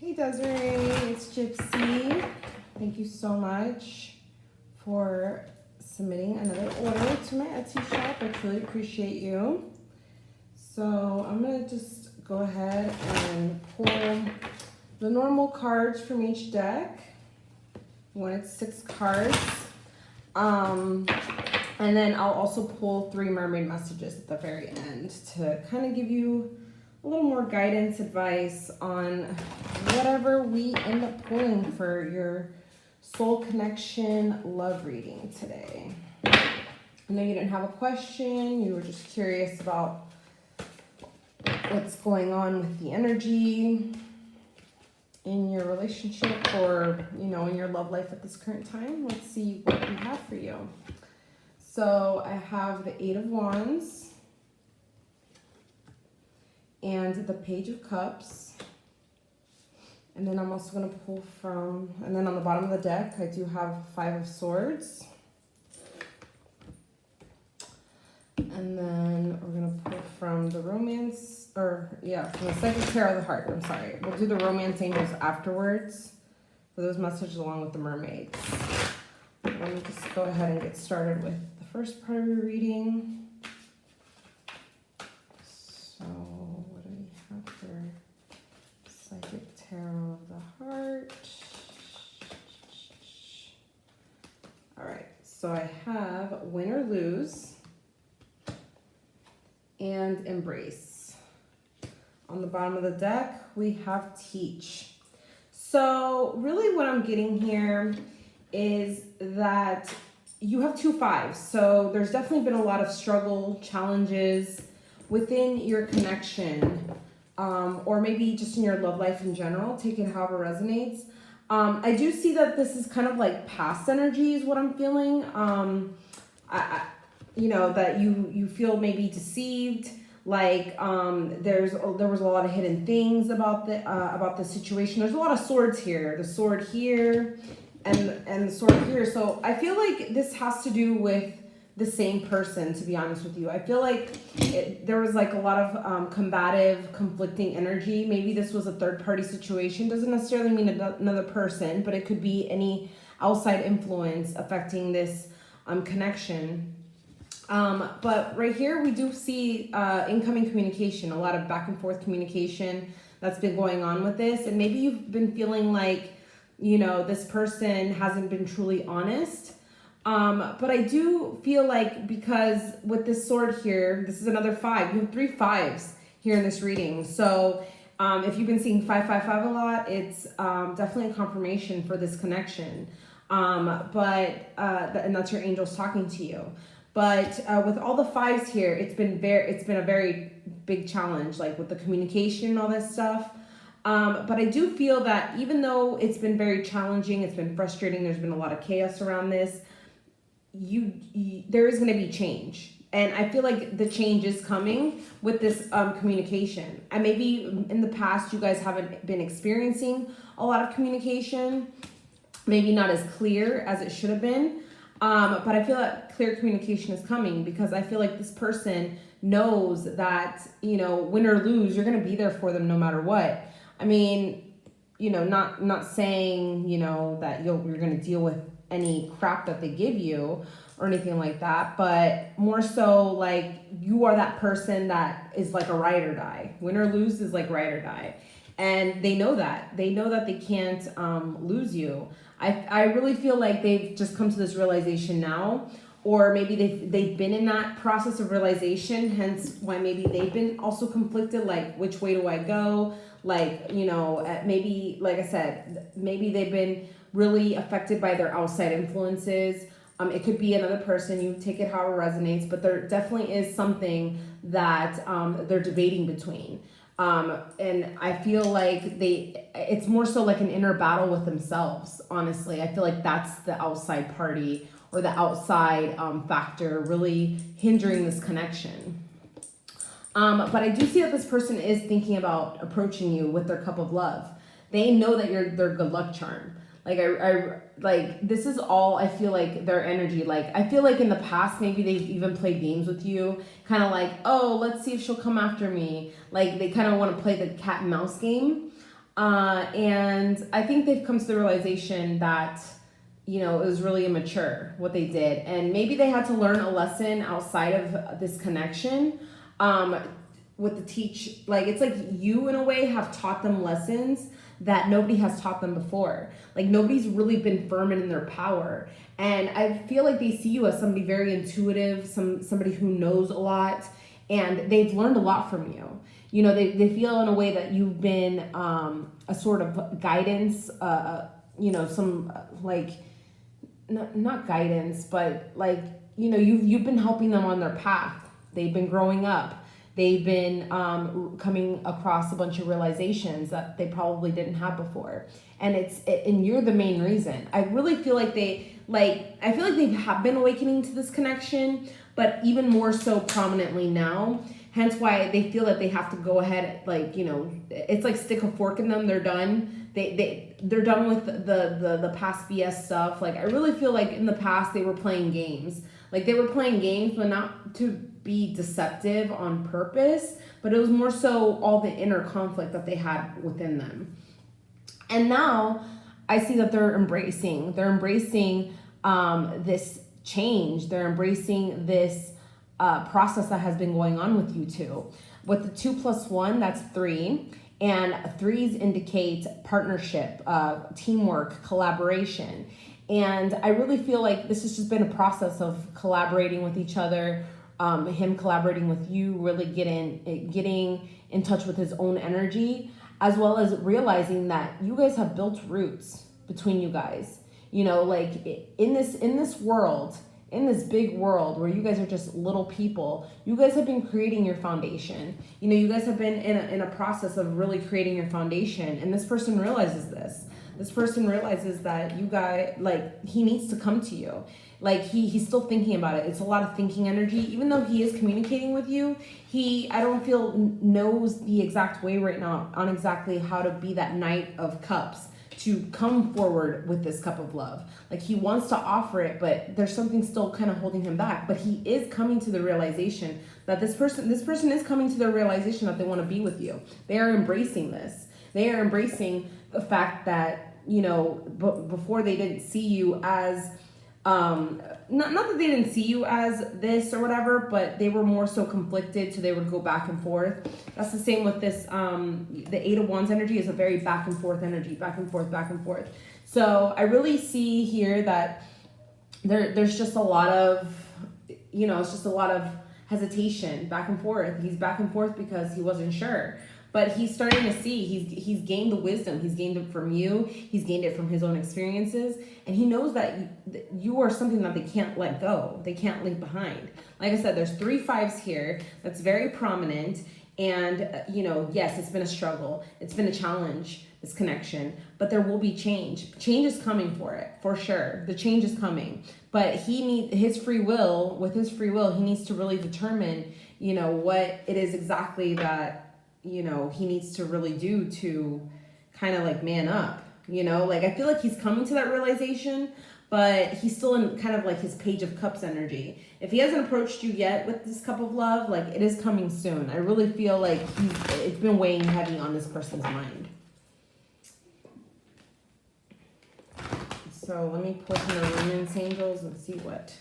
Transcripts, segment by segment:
Hey Desiree, it's Gypsy. Thank you so much for submitting another order to my Etsy shop. I truly appreciate you. So I'm gonna just go ahead and pull the normal cards from each deck. You wanted 6 cards. And then I'll also pull 3 mermaid messages at the very end to kind of give you a little more guidance, advice on whatever we end up pulling for your soul connection love reading today. I know you didn't have a question. You were just curious about what's going on with the energy in your relationship or, you know, in your love life at this current time. Let's see what we have for you. So I have the 8 of Wands and the Page of Cups. And then I'm also going to pull from, and then on the bottom of the deck, I do have 5 of Swords. And then we're going to pull from the romance, from the Second Tarot of the Heart. I'm sorry. We'll do the romance angels afterwards for those messages along with the mermaids. Let me just go ahead and get started with the first part of your reading. So what do we have here? Psychic Tarot of the Heart. All right, so I have Win or Lose and Embrace. On the bottom of the deck, we have Teach. So really what I'm getting here is that you have 2 5s. So there's definitely been a lot of struggle, challenges within your connection, or maybe just in your love life in general. Take it however resonates. I do see that this is kind of like past energy is what I'm feeling. You know, that you feel maybe deceived, like there was a lot of hidden things about the situation. There's a lot of swords here, the sword here and the sword here. So I feel like this has to do with the same person, to be honest with you. I feel like there was like a lot of combative, conflicting energy. Maybe this was a third-party situation. Doesn't necessarily mean another person, but it could be any outside influence affecting this connection. But right here we do see incoming communication, a lot of back and forth communication that's been going on with this. And maybe you've been feeling like, you know, this person hasn't been truly honest. But I do feel like, because with this sword here, this is another 5. You have 3 5s here in this reading. So if you've been seeing 555 a lot, it's definitely a confirmation for this connection. And that's your angels talking to you. But with all the 5s here, it's been a very big challenge, like with the communication and all this stuff. But I do feel that even though it's been very challenging, it's been frustrating, there's been a lot of chaos around this, there is going to be change. And I feel like the change is coming with this communication. And maybe in the past you guys haven't been experiencing a lot of communication, maybe not as clear as it should have been. But I feel that clear communication is coming, because I feel like this person knows that, you know, win or lose, you're going to be there for them no matter what. I mean, you know, not saying, you know, that you're going to deal with any crap that they give you or anything like that, but more so like you are that person that is like a ride or die. Win or lose is like ride or die. And they know that. They know that they can't lose you. I really feel like they've just come to this realization now, or maybe they've been in that process of realization, hence why maybe they've been also conflicted, like which way do I go? Like, you know, maybe, like I said, maybe they've been really affected by their outside influences. It could be another person, you take it however resonates, but there definitely is something that they're debating between. And I feel like it's more so like an inner battle with themselves, honestly. I feel like that's the outside party or the outside factor really hindering this connection. But I do see that this person is thinking about approaching you with their cup of love. They know that you're their good luck charm. Like like this is all, I feel like, their energy. Like I feel like in the past maybe they've even played games with you, kind of like, oh, let's see if she'll come after me. Like they kind of want to play the cat and mouse game. And I think they've come to the realization that, you know, it was really immature what they did. And maybe they had to learn a lesson outside of this connection. With the teach, like, it's like you in a way have taught them lessons that nobody has taught them before. Like, nobody's really been firm in their power. And I feel like they see you as somebody very intuitive, somebody who knows a lot, and they've learned a lot from you. You know, they feel in a way that you've been a sort of guidance, you know, some like, not guidance, but like, you know, you've been helping them on their path. They've been growing up. They've been coming across a bunch of realizations that they probably didn't have before, and and you're the main reason. I really feel like I feel like they have been awakening to this connection, but even more so prominently now. Hence why they feel that they have to go ahead, like, you know, it's like stick a fork in them. They're done. They're done with the past BS stuff. Like, I really feel like in the past they were playing games. Like, they were playing games, but not to be deceptive on purpose, but it was more so all the inner conflict that they had within them. And now I see that they're embracing this change. They're embracing this process that has been going on with you two. With the 2 + 1, that's 3. And 3s indicate partnership, teamwork, collaboration. And I really feel like this has just been a process of collaborating with each other, him collaborating with you, really getting in touch with his own energy, as well as realizing that you guys have built roots between you guys. You know, like, in this world, in this big world where you guys are just little people, you guys have been creating your foundation. You know, you guys have been in a process of really creating your foundation, and this person realizes this. This person realizes that you guys, like, he needs to come to you. Like, he's still thinking about it. It's a lot of thinking energy. Even though he is communicating with you, I don't feel knows the exact way right now on exactly how to be that Knight of Cups to come forward with this cup of love. Like, he wants to offer it, but there's something still kind of holding him back. But he is coming to the realization that this person is coming to the realization that they want to be with you. They are embracing this. They are embracing the fact that, you know, before they didn't see you as, not that they didn't see you as this or whatever, but they were more so conflicted, so they would go back and forth. That's the same with this, the 8 of Wands energy is a very back and forth energy, back and forth, back and forth. So I really see here that there's just a lot of, you know, it's just a lot of hesitation, back and forth. He's back and forth because he wasn't sure. But he's starting to see, he's gained the wisdom. He's gained it from you. He's gained it from his own experiences. And he knows that you are something that they can't let go. They can't leave behind. Like I said, there's 3 5s here. That's very prominent. And, you know, yes, it's been a struggle. It's been a challenge, this connection. But there will be change. Change is coming for it, for sure. The change is coming. But he needs his free will. With his free will, he needs to really determine, you know, what it is exactly that, you know, he needs to really do to kind of like man up, you know, like, I feel like he's coming to that realization, but he's still in kind of like his Page of Cups energy. If he hasn't approached you yet with this cup of love, like, it is coming soon. I really feel like it's been weighing heavy on this person's mind. So let me pull from the Luminance Angels and see what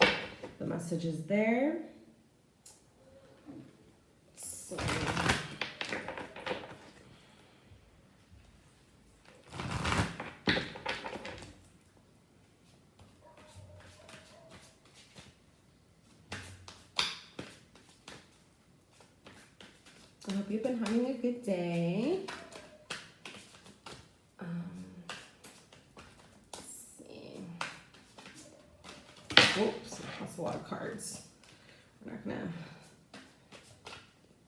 the message is there. So I hope you've been having a good day. Let's see. Whoops, that's a lot of cards. We're not gonna.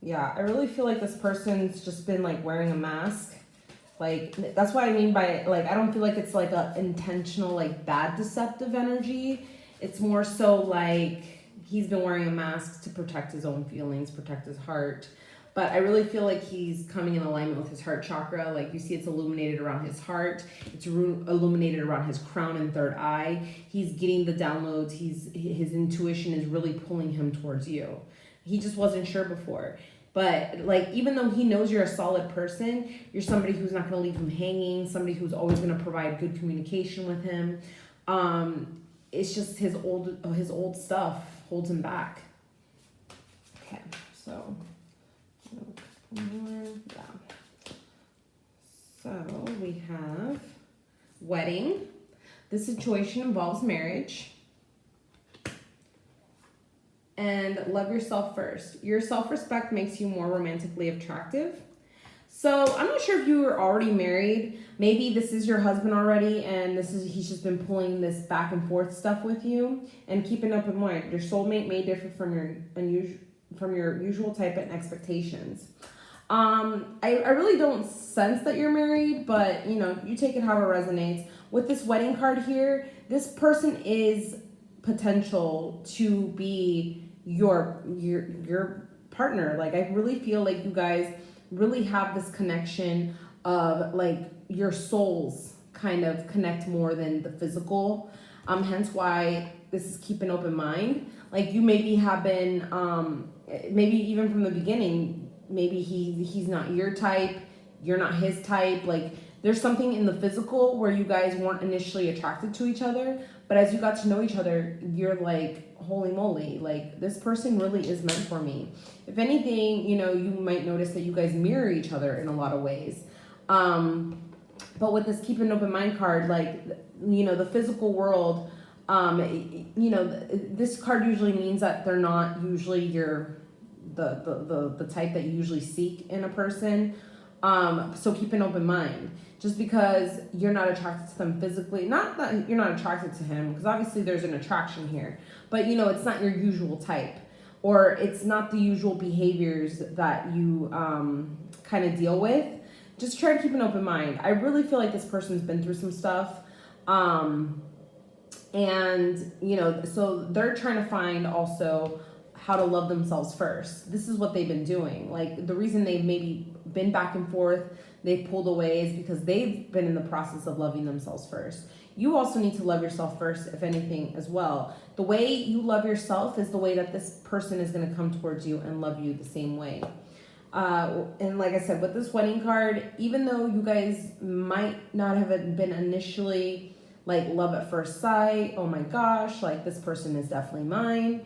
Yeah, I really feel like this person's just been like wearing a mask. Like, that's what I mean by, like, I don't feel like it's like a intentional, like, bad deceptive energy. It's more so like he's been wearing a mask to protect his own feelings, protect his heart. But I really feel like he's coming in alignment with his heart chakra. Like, you see it's illuminated around his heart. It's illuminated around his crown and third eye. He's getting the downloads. His intuition is really pulling him towards you. He just wasn't sure before. But like, even though he knows you're a solid person, you're somebody who's not going to leave him hanging, somebody who's always going to provide good communication with him. It's just his old stuff holds him back. Okay, so more. Yeah. So we have wedding. This situation involves marriage. And love yourself first. Your self-respect makes you more romantically attractive. So I'm not sure if you were already married. Maybe this is your husband already, and he's just been pulling this back and forth stuff with you. And keep an open mind. Your soulmate may differ from your usual type and expectations. I really don't sense that you're married, but you take it however it resonates. With this wedding card here, this person is potential to be your partner. Like, I really feel like you guys really have this connection of like your souls kind of connect more than the physical. Hence why this is keep an open mind. Like, you maybe have been maybe even from the beginning, maybe he's not your type, you're not his type. Like, there's something in the physical where you guys weren't initially attracted to each other, but as you got to know each other, you're like, holy moly, like, this person really is meant for me. If anything, you might notice that you guys mirror each other in a lot of ways. But with this keep an open mind card, like, the physical world, this card usually means that they're not usually the type that you usually seek in a person. So keep an open mind. Just because you're not attracted to them physically, not that you're not attracted to him, because obviously there's an attraction here, but it's not your usual type, or it's not the usual behaviors that you kind of deal with. Just try to keep an open mind. I really feel like this person's been through some stuff. So they're trying to find also how to love themselves first. This is what they've been doing. Like, the reason they've maybe been back and forth, they've pulled away, is because they've been in the process of loving themselves first. You also need to love yourself first, if anything, as well. The way you love yourself is the way that this person is going to come towards you and love you the same way. And like I said, with this wedding card, even though you guys might not have been initially like love at first sight, oh my gosh, like, this person is definitely mine.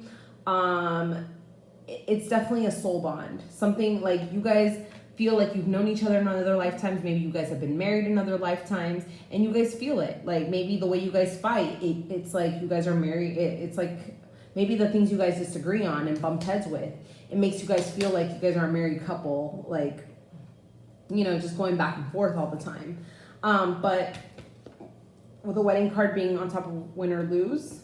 It's definitely a soul bond. Something like you guys feel like you've known each other in other lifetimes. Maybe you guys have been married in other lifetimes, and you guys feel it. Like, maybe the way you guys fight, it's like you guys are married. It's like maybe the things you guys disagree on and bump heads with, it makes you guys feel like you guys are a married couple, like, just going back and forth all the time. But with a wedding card being on top of win or lose,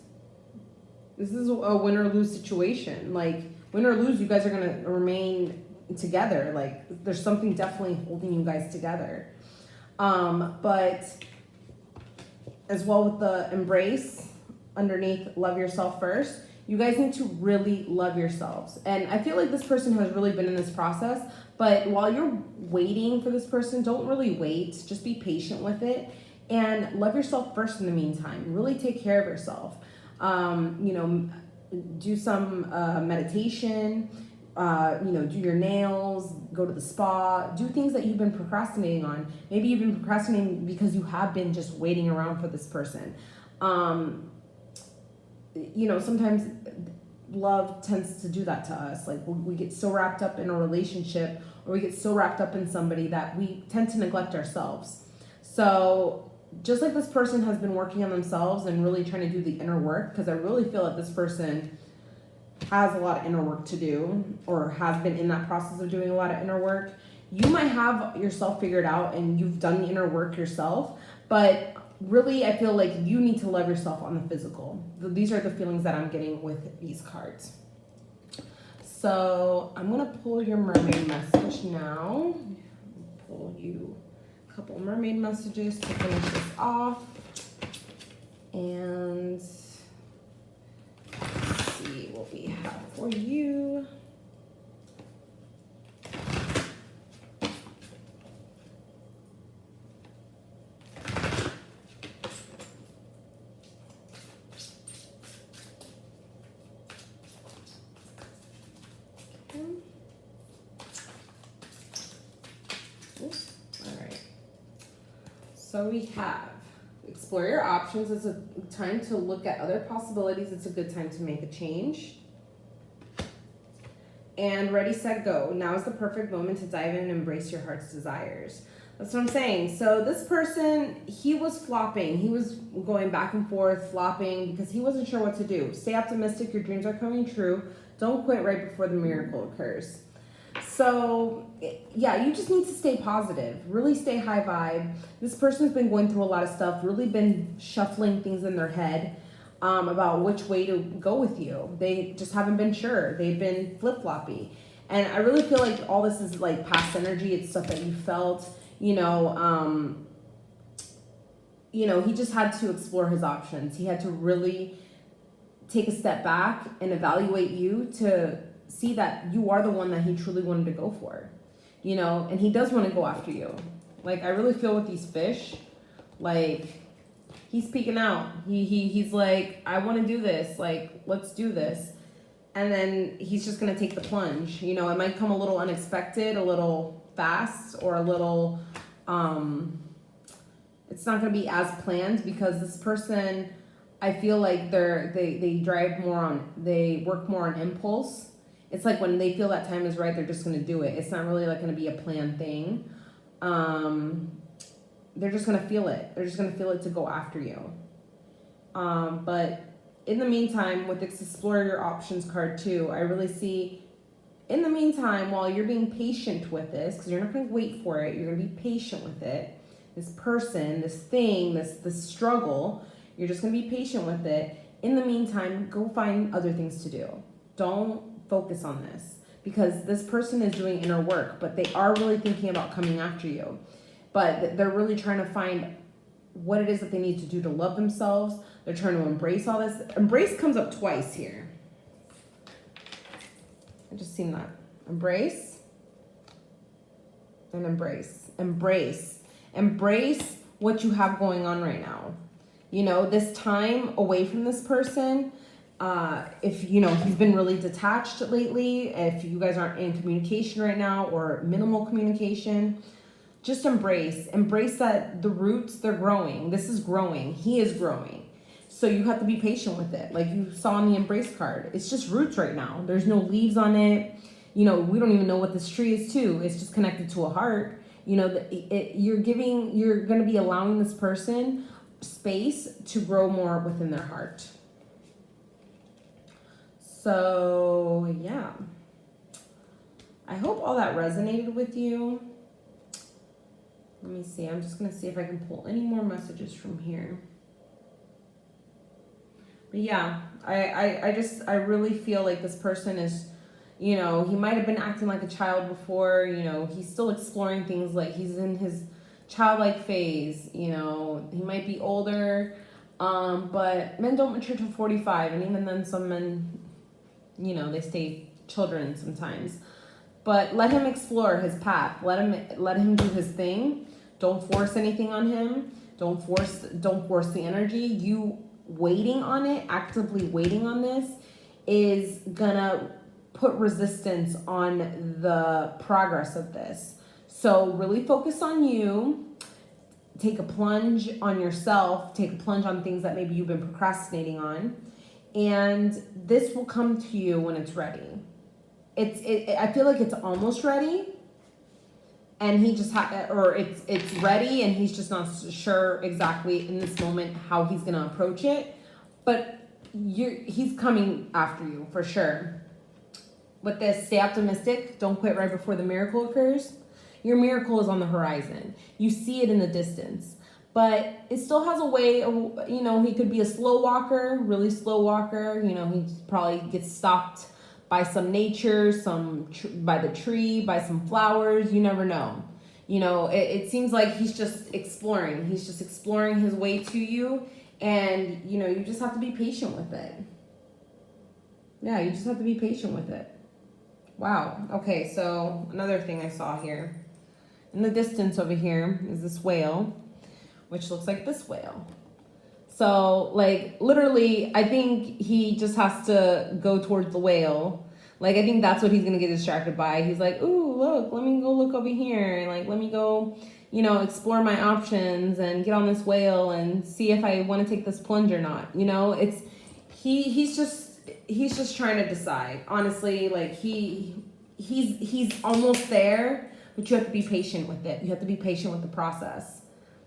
this is a win or lose situation. Like, win or lose, you guys are going to remain together. Like, there's something definitely holding you guys together. But as well with the embrace underneath love yourself first, you guys need to really love yourselves. And I feel like this person has really been in this process, but while you're waiting for this person, don't really wait. Just be patient with it and love yourself first in the meantime. Really take care of yourself. Do some meditation, do your nails, go to the spa, do things that you've been procrastinating on. Maybe you've been procrastinating because you have been just waiting around for this person. Sometimes love tends to do that to us. Like, we get so wrapped up in a relationship, or we get so wrapped up in somebody that we tend to neglect ourselves. So just like this person has been working on themselves and really trying to do the inner work, because I really feel like this person has a lot of inner work to do, or has been in that process of doing a lot of inner work. You might have yourself figured out and you've done the inner work yourself, but really I feel like you need to love yourself on the physical. These are the feelings that I'm getting with these cards. So I'm gonna pull your mermaid message now. Pull you a couple mermaid messages to finish this off. And let's see what we have for you. So we have explore your options. It's a time to look at other possibilities. It's a good time to make a change. And ready, set, go. Now is the perfect moment to dive in and embrace your heart's desires. That's what I'm saying. So this person, he was flopping. He was going back and forth, flopping, because he wasn't sure what to do. Stay optimistic. Your dreams are coming true. Don't quit right before the miracle occurs. So, yeah, you just need to stay positive. Really stay high vibe. This person's been going through a lot of stuff, really been shuffling things in their head about which way to go with you. They just haven't been sure. They've been flip-floppy. And I really feel like all this is like past energy. It's stuff that you felt, he just had to explore his options. He had to really take a step back and evaluate you to see that you are the one that he truly wanted to go for, and he does want to go after you. Like, I really feel with these fish, like, he's speaking out. He's like, I want to do this. Like, let's do this. And then he's just going to take the plunge. It might come a little unexpected, a little fast, or a little, it's not going to be as planned, because this person, I feel like they work more on impulse. It's like when they feel that time is right, they're just going to do it. It's not really like going to be a planned thing. They're just going to feel it. They're just going to feel it to go after you. But in the meantime, with this Explore Your Options card too, I really see, in the meantime, while you're being patient with this, because you're not going to wait for it, you're going to be patient with it. This person, this thing, this struggle, you're just going to be patient with it. In the meantime, go find other things to do. Don't focus on this, because this person is doing inner work, but they are really thinking about coming after you. But they're really trying to find what it is that they need to do to love themselves. They're trying to embrace all this. Embrace comes up twice here. I just seen that. Embrace and embrace. Embrace what you have going on right now. This time away from this person, if he's been really detached lately, if you guys aren't in communication right now or minimal communication, just embrace that the roots, they're growing. This is growing. He is growing. So you have to be patient with it. Like you saw on the embrace card, it's just roots right now. There's no leaves on it. We don't even know what this tree is too. It's just connected to a heart. You're going to be allowing this person space to grow more within their heart. So, yeah. I hope all that resonated with you. Let me see. I'm just going to see if I can pull any more messages from here. But yeah, I really feel like this person is, he might have been acting like a child before, he's still exploring things, like he's in his childlike phase, he might be older, but men don't mature till 45, and even then some men, they stay children sometimes. But let him explore his path. Let him do his thing. Don't force anything on him. Don't force the energy. You waiting on it, actively waiting on this, is gonna put resistance on the progress of this. So really focus on you. Take a plunge on yourself. Take a plunge on things that maybe you've been procrastinating on. And this will come to you when it's ready. I feel like it's almost ready, and he just it's ready, and he's just not sure exactly in this moment how he's gonna approach it. But he's coming after you for sure. With this, stay optimistic. Don't quit right before the miracle occurs. Your miracle is on the horizon. You see it in the distance. But it still has a way of, he could be a slow walker, really slow walker. He probably gets stopped by some nature, by the tree, by some flowers. You never know. It seems like he's just exploring. He's just exploring his way to you. And, you just have to be patient with it. Yeah, you just have to be patient with it. Wow. Okay, so another thing I saw here. In the distance over here is this whale, which looks like this whale. So, like, literally, I think he just has to go towards the whale. Like, I think that's what he's going to get distracted by. He's like, ooh, look, let me go look over here. Like, let me go, explore my options and get on this whale and see if I want to take this plunge or not. It's he's just trying to decide. Honestly, like he's almost there, but you have to be patient with it. You have to be patient with the process.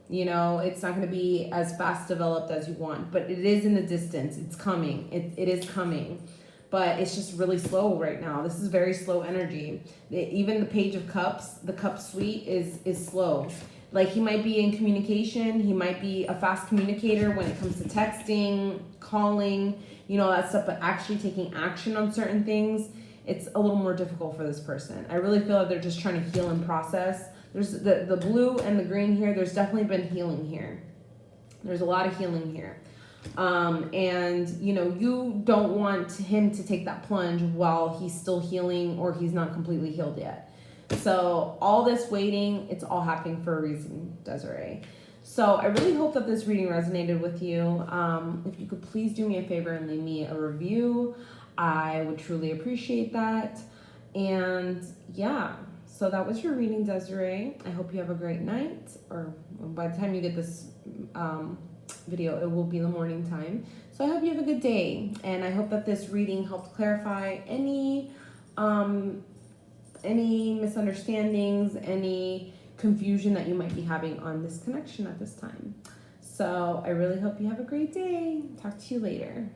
It's not going to be as fast developed as you want, but it is in the distance. It's coming. It is coming. But it's just really slow right now. This is very slow energy. Even the Page of Cups, the Cup Suite is slow. Like he might be in communication. He might be a fast communicator when it comes to texting, calling, that stuff. But actually taking action on certain things, it's a little more difficult for this person. I really feel like they're just trying to heal and process. There's the blue and the green here. There's definitely been healing here. There's a lot of healing here. And you don't want him to take that plunge while he's still healing or he's not completely healed yet. So all this waiting, it's all happening for a reason, Desiree. So I really hope that this reading resonated with you. If you could please do me a favor and leave me a review, I would truly appreciate that. And yeah, so that was your reading, Desiree. I hope you have a great night, or by the time you get this video, it will be the morning time. So I hope you have a good day, and I hope that this reading helped clarify any misunderstandings, any confusion that you might be having on this connection at this time. So I really hope you have a great day. Talk to you later.